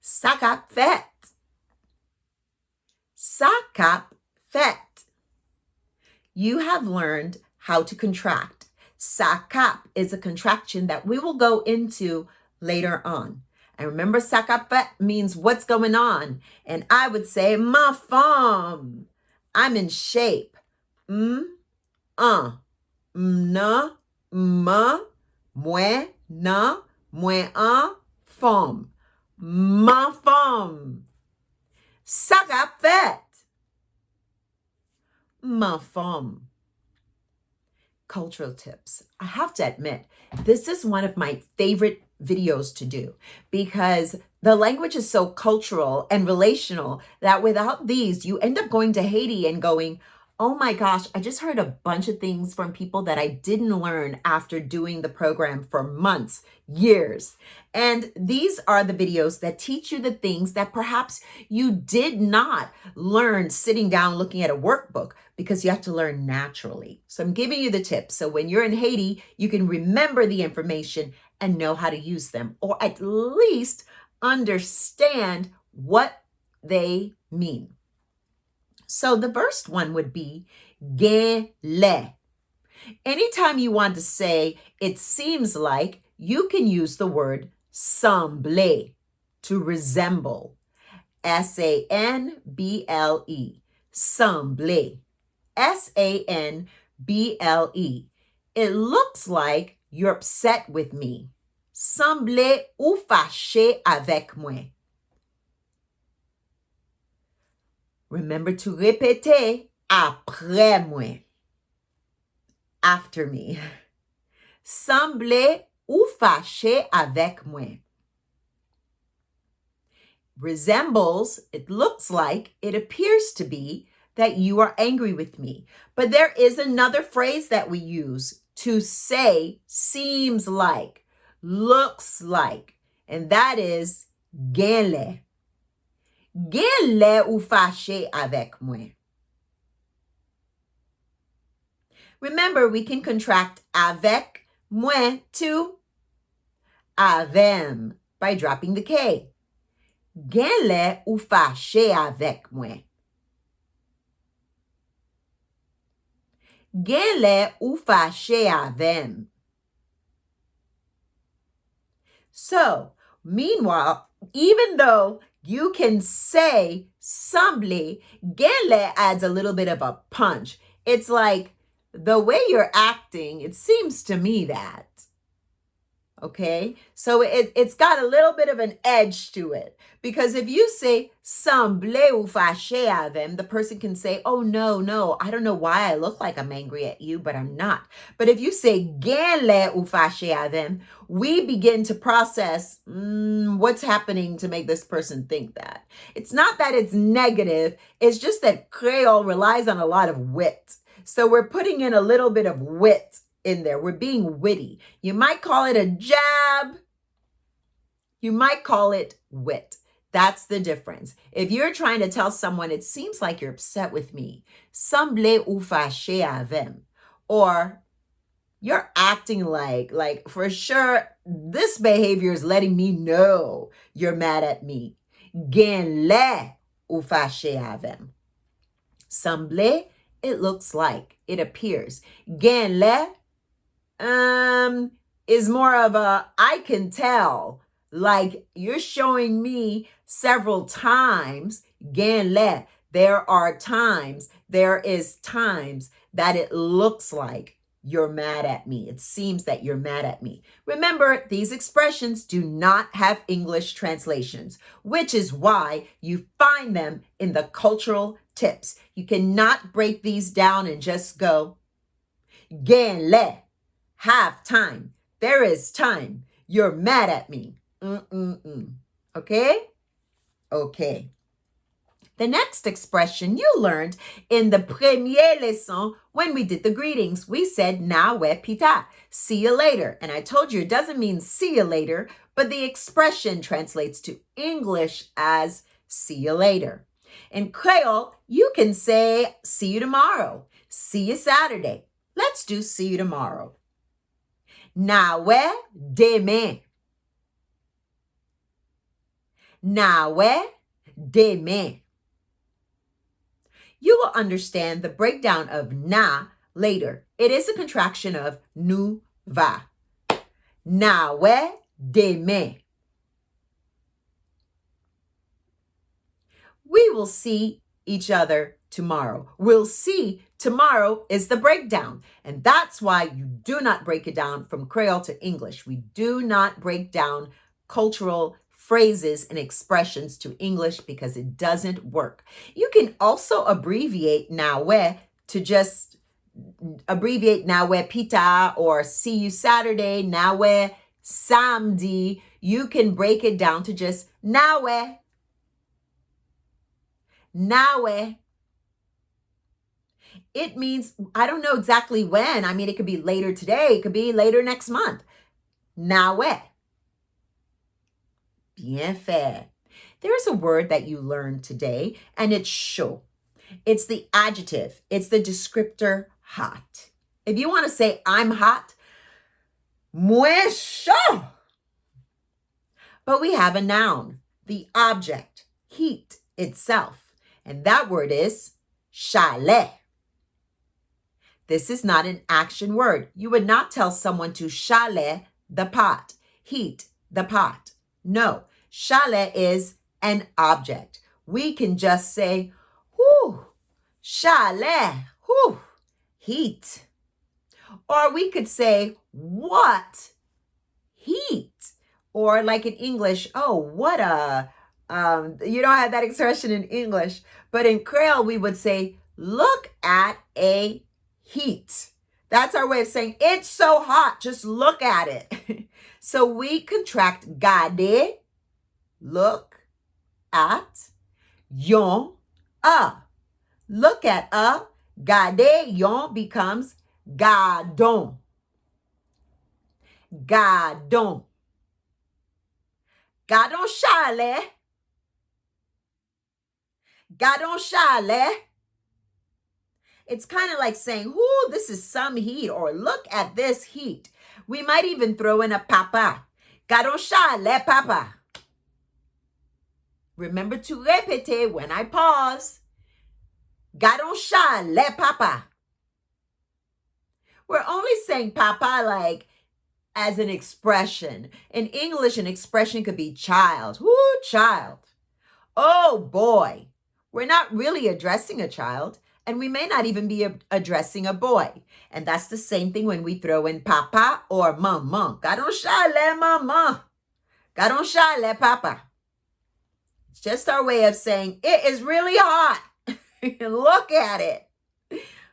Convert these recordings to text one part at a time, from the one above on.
Ça cap fait. Ça cap fait. You have learned how to contract. Ça cap is a contraction that we will go into later on. And remember, ça cap fait means what's going on. And I would say, ma femme. I'm in shape. Na, ma, moi, na, moi, femme. Ma femme. Ça cap fait. Ma femme. Cultural tips. I have to admit, this is one of my favorite videos to do because the language is so cultural and relational that without these, you end up going to Haiti and going, oh my gosh, I just heard a bunch of things from people that I didn't learn after doing the program for months, years. And these are the videos that teach you the things that perhaps you did not learn sitting down looking at a workbook because you have to learn naturally. So I'm giving you the tips. So when you're in Haiti, you can remember the information and know how to use them, or at least understand what they mean. So the first one would be gele. Anytime you want to say it seems like, you can use the word semble, to resemble. S-A-N-B-L-E. Semble. S-A-N-B-L-E. It looks like you're upset with me. Semble ou fâché avec moi. Remember to répéter après moi. After me. Semble ou fâché avec moi. Resembles, it looks like, it appears to be that you are angry with me. But there is another phrase that we use to say seems like, looks like, and that is gele. Gele ou fâché avec moi. Remember, we can contract avec moi to avem by dropping the K. Gele ou fâché avec moi. Gele ou fâché avem. So, meanwhile, even though you can say semble, gele adds a little bit of a punch. It's like the way you're acting, it seems to me that. Okay, so it's got a little bit of an edge to it, because if you say semble ou fâché avec, the person can say, oh no, I don't know why I look like I'm angry at you, but I'm not. But if you say gele ou fâché avec, we begin to process what's happening to make this person think that. It's not that it's negative, it's just that Creole relies on a lot of wit. So we're putting in a little bit of wit in there. We're being witty. You might call it a jab. You might call it wit. That's the difference. If you're trying to tell someone, it seems like you're upset with me, semble ou fâché avec, or you're acting like for sure this behavior is letting me know you're mad at me. Gele ou fâché avec. Semble, it looks like, it appears. Gele is more of a, I can tell, like you're showing me several times. Gele, there is times that it looks like you're mad at me. It seems that you're mad at me. Remember, these expressions do not have English translations, which is why you find them in the cultural tips. You cannot break these down and just go, gele. Have time. There is time. You're mad at me. Okay? Okay. The next expression you learned in the premier leçon when we did the greetings. We said, na we pita. See you later. And I told you it doesn't mean see you later, but the expression translates to English as see you later. In Creole, you can say see you tomorrow. See you Saturday. Let's do see you tomorrow. Na we demain. Nawe, demain. You will understand the breakdown of na later. It is a contraction of nous va. Nawe, demain. We will see each other tomorrow. We'll see tomorrow is the breakdown. And that's why you do not break it down from Creole to English. We do not break down cultural phrases and expressions to English because it doesn't work. You can also abbreviate nawe to just abbreviate nawe pita or see you Saturday, nawe samedi. You can break it down to just nawe. Nawe. It means, I don't know exactly when. I mean, it could be later today. It could be later next month. Nawe. Bien fait. There's a word that you learned today, and it's chaud. It's the adjective. It's the descriptor hot. If you want to say, I'm hot, muy chaud. But we have a noun, the object, heat itself. And that word is chalet. This is not an action word. You would not tell someone to chalet the pot, heat the pot. No, chalet is an object. We can just say, whoo, chalet, whoo, heat. Or we could say, what? Heat. Or like in English, oh, what a, you don't have that expression in English, but in Creole, we would say, look at a heat. That's our way of saying, it's so hot, just look at it. So we contract gade, look at, yon, a. Look at a, gade, yon becomes gadon. Gadon. Gadon chalet. Gadon chalet. It's kind of like saying, ooh, this is some heat, or look at this heat. We might even throw in a papa. Gadon chalet, papa. Remember to répéter when I pause. Gadon chalet, papa. We're only saying papa like as an expression. In English, an expression could be child. Whoo, child. Oh, boy. We're not really addressing a child, and we may not even be addressing a boy. And that's the same thing when we throw in papa or maman. Gadon chalet, maman. Gadon chalet, papa. It's just our way of saying, it is really hot. Look at it.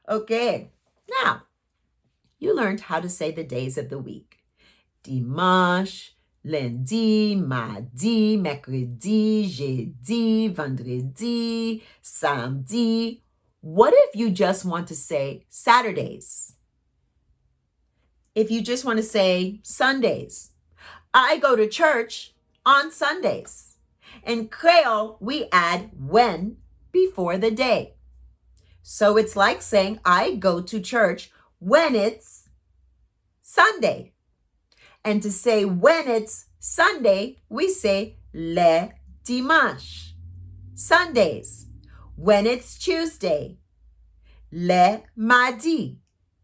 Okay. Now, you learned how to say the days of the week. Dimanche, lundi, mardi, mercredi, jeudi, vendredi, samedi. What if you just want to say Saturdays? If you just want to say Sundays? I go to church on Sundays. In Creole, we add when before the day. So it's like saying I go to church when it's Sunday. And to say when it's Sunday, we say le dimanche. Sundays. When it's Tuesday, le mardi.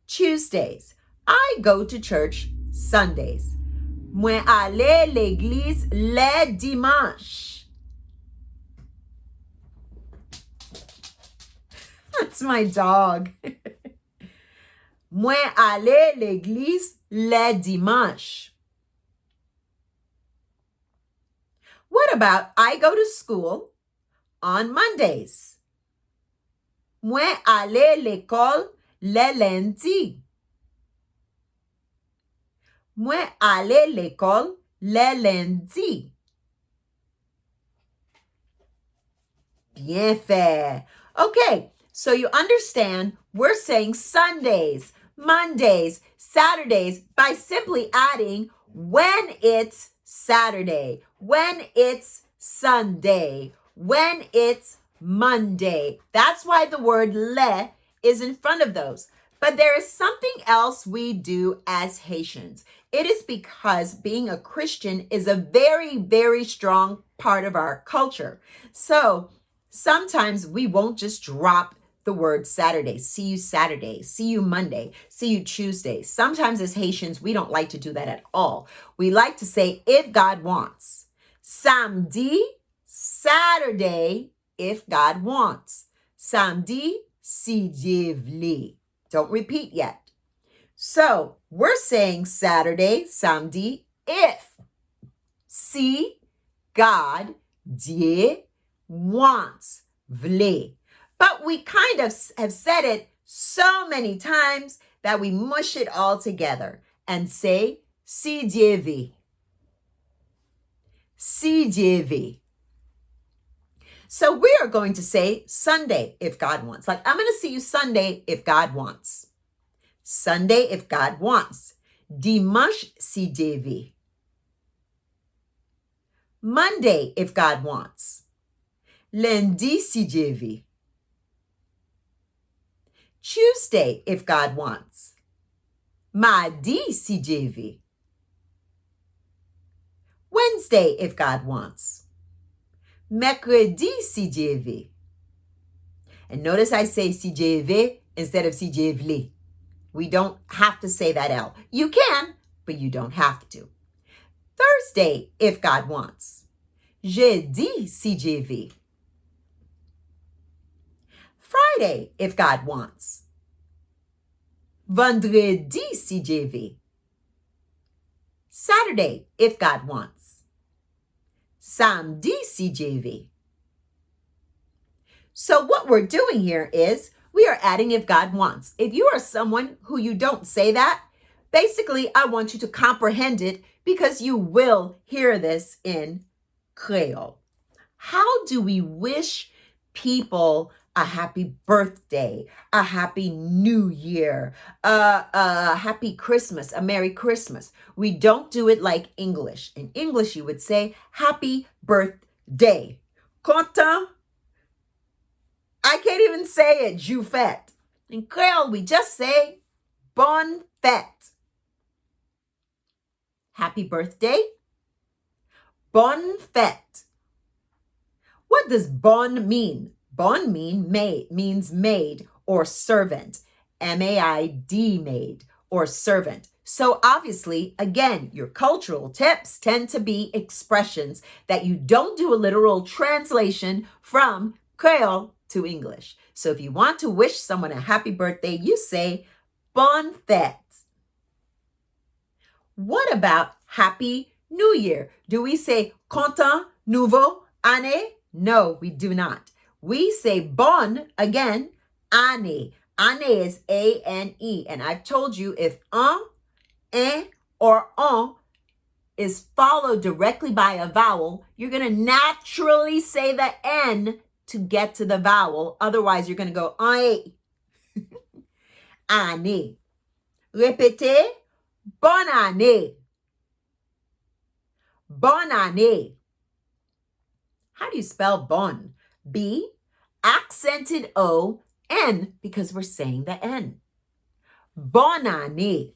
Tuesdays. I go to church Sundays. Moi aller l'église le dimanche. That's my dog. Moi aller l'église le dimanche. What about I go to school on Mondays? Moi aller l'école le lundi. Moi aller l'école le lundi. Bien fait. Okay, so you understand we're saying Sundays, Mondays, Saturdays by simply adding when it's Saturday, when it's Sunday, when it's Monday. That's why the word le is in front of those. But there is something else we do as Haitians. It is because being a Christian is a very, very strong part of our culture. So sometimes we won't just drop the word Saturday, see you Monday, see you Tuesday. Sometimes as Haitians, we don't like to do that at all. We like to say, if God wants. Samedi, Saturday, if God wants. Samedi, si Dieu vle. Don't repeat yet. So we're saying Saturday, samedi, if. Si God, Dieu, wants, vle. But we kind of have said it so many times that we mush it all together and say, si Dieu veut. Si Dieu veut. So we are going to say Sunday, if God wants. Like, I'm going to see you Sunday, if God wants. Sunday, if God wants. Dimanche, si Dieu veut. Monday, if God wants. Lundi, si Dieu veut. Tuesday, if God wants. Mardi, si Dieu veut. Wednesday, if God wants. Mercredi, si Dieu veut. And notice I say si Dieu veut instead of si Dieu vle. We don't have to say that L. You can, but you don't have to. Thursday, if God wants. Jeudi, si Dieu veut. Friday, if God wants. Vendredi, si Dieu veut. Saturday, if God wants. Samedi, si Dieu veut. So what we're doing here is we are adding if God wants. If you are someone who you don't say that, basically I want you to comprehend it because you will hear this in Creole. How do we wish people a happy birthday, a happy new year, a happy Christmas, a Merry Christmas? We don't do it like English. In English, you would say happy birthday. Content. I can't even say it, jou fête. In Creole, we just say bonne fête. Happy birthday. Bonne fête. What does bon mean? Bon means maid or servant. M-A-I-D, maid or servant. So obviously, again, your cultural tips tend to be expressions that you don't do a literal translation from Creole to English. So if you want to wish someone a happy birthday, you say bonne fête. What about happy new year? Do we say content nouveau année? No, we do not. We say bonne, again, année. Année is A-N-E. And I've told you if un, or on is followed directly by a vowel, you're going to naturally say the N to get to the vowel. Otherwise, you're going to go année. Année. Répétez. Bonne année. Bonne année. How do you spell bonne? B, accented O, N, because we're saying the N. Bonne année.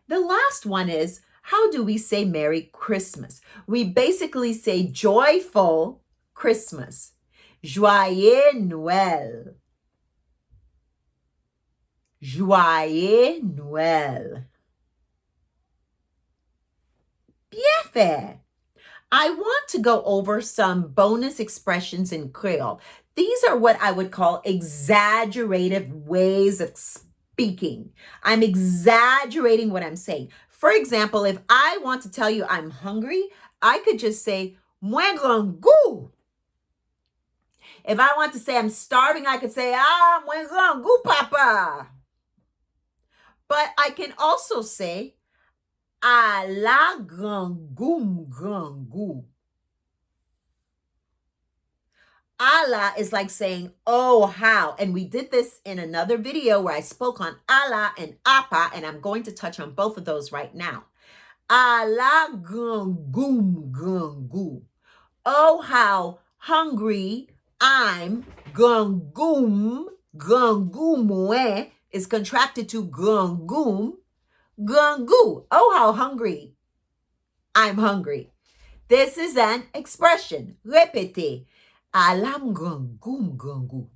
The last one is, how do we say Merry Christmas? We basically say joyful Christmas. Joyeux Noël. Joyeux Noël. Bien fait. I want to go over some bonus expressions in Creole. These are what I would call exaggerated ways of speaking. I'm exaggerating what I'm saying. For example, if I want to tell you I'm hungry, I could just say, moi grand goût. If I want to say I'm starving, I could say, moi grand goût, papa. But I can also say, à la grand goût, grand goût. Allah is like saying, oh, how. And we did this in another video where I spoke on Allah and Appa, and I'm going to touch on both of those right now. Allah grand goût. Oh, how hungry I'm. Grand goût moi is contracted to grand goût grand goût. Oh, how hungry. I'm hungry. This is an expression. Répétez. Elle a un grand goût.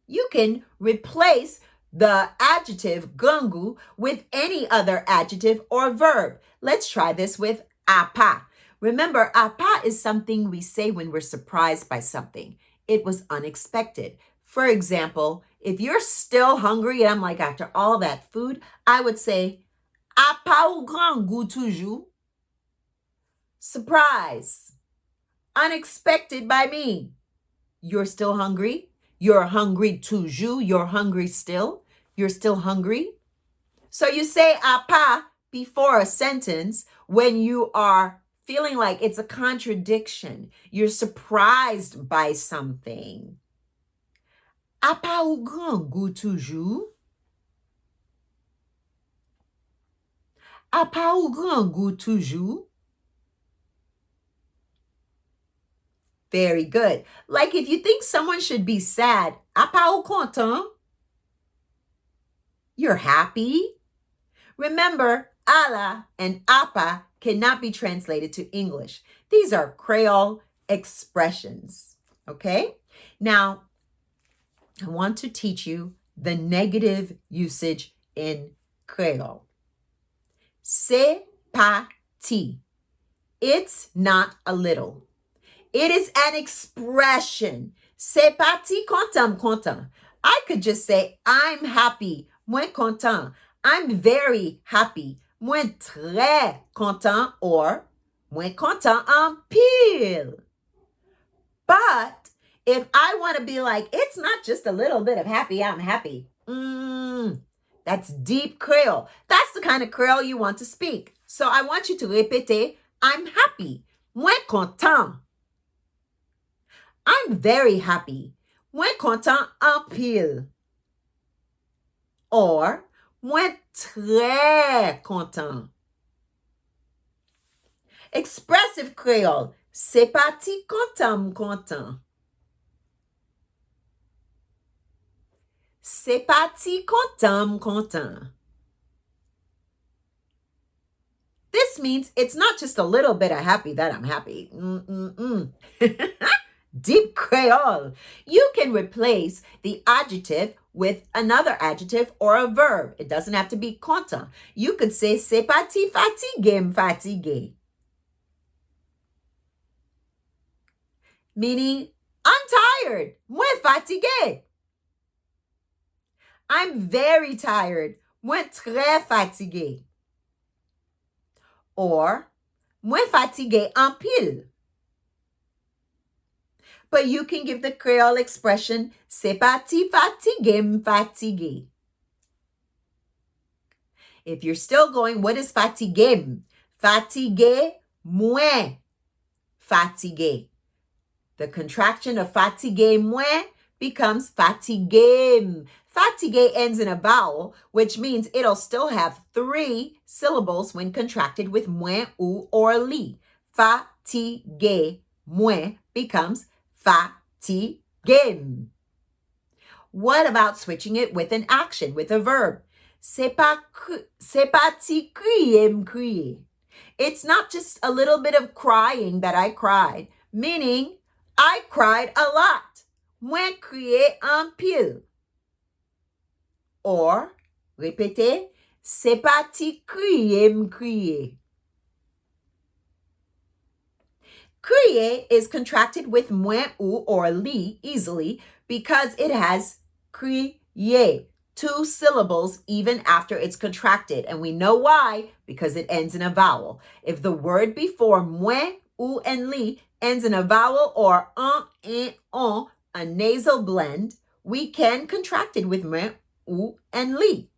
You can replace the adjective grand goût with any other adjective or verb. Let's try this with apa. Remember, apa is something we say when we're surprised by something. It was unexpected. For example, if you're still hungry and I'm like, after all that food, I would say, apa au grand goût toujours. Surprise. Unexpected by me. You're still hungry? You're hungry toujours. You're hungry still. You're still hungry. So you say apa before a sentence when you are feeling like it's a contradiction. You're surprised by something. Apa au grand goût toujours? Apa au grand goût toujours? Very good. Like if you think someone should be sad, apa au content? You're happy. Remember, ala and apa cannot be translated to English. These are Creole expressions. Okay? Now, I want to teach you the negative usage in Creole. C'est pas ti. It's not a little. It is an expression. C'est parti content, content. I could just say, I'm happy, moi content. I'm very happy, moi très content, or moi content en pile. But if I want to be like, it's not just a little bit of happy, I'm happy. That's deep Creole. That's the kind of Creole you want to speak. So I want you to répéter, I'm happy, moi content. I'm very happy. Moi content en pile. Or, moi très content. Expressive Creole. C'est parti content, content. C'est parti content, content. This means it's not just a little bit of happy that I'm happy. Deep Creole. You can replace the adjective with another adjective or a verb. It doesn't have to be content. You could say, c'est parti fatigué, fatigué. Meaning, I'm tired, moi fatigué. I'm very tired, moi très fatigué. Or, moi fatigué en pile. But you can give the Creole expression, c'est parti fatigué, fatigué. If you're still going, what is fatigué? Fatigué, moins fatigué. The contraction of fatigué moins becomes fatigué. Fatigué ends in a vowel, which means it'll still have 3 syllables when contracted with moins ou or li. Fatigué moins becomes fatigué. What about switching it with an action, with a verb? C'est parti crier, crier. It's not just a little bit of crying that I cried, meaning I cried a lot. Moi crier en pile. Or, répétez, c'est parti crier, crier. Crier is contracted with moins ou or li easily because it has crier, 2 syllables even after it's contracted. And we know why, because it ends in a vowel. If the word before moins ou and li ends in a vowel or en, on, a nasal blend, we can contract it with moins ou and li.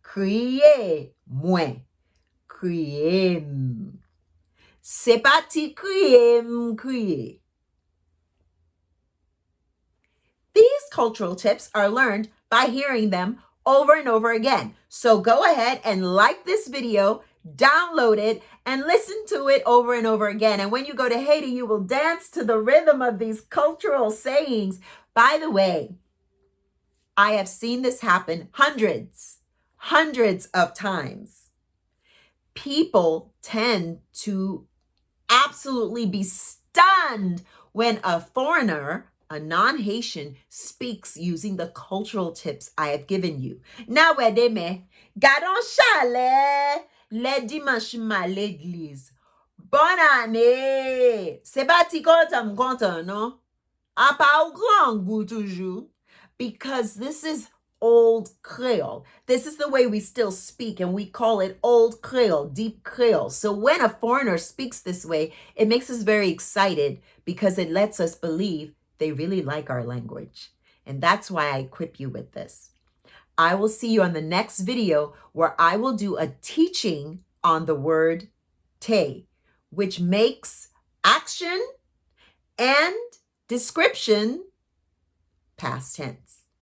Crier, moins, crier. C'est parti crier, crier. These cultural tips are learned by hearing them over and over again. So go ahead and like this video, download it, and listen to it over and over again. And when you go to Haiti, you will dance to the rhythm of these cultural sayings. By the way, I have seen this happen hundreds hundreds of times. People tend to absolutely be stunned when a foreigner, a non-Haitian, speaks using the cultural tips I have given you. Now, where they may, gadon chalet, le dimanche ma l'église. Bonne année! C'est bâti kontan kontan, non? A pa ou grand goût toujours. Because this is old Creole. This is the way we still speak, and we call it old Creole, deep Creole. So when a foreigner speaks this way, it makes us very excited because it lets us believe they really like our language. And that's why I equip you with this. I will see you on the next video where I will do a teaching on the word te, which makes action and description past tense.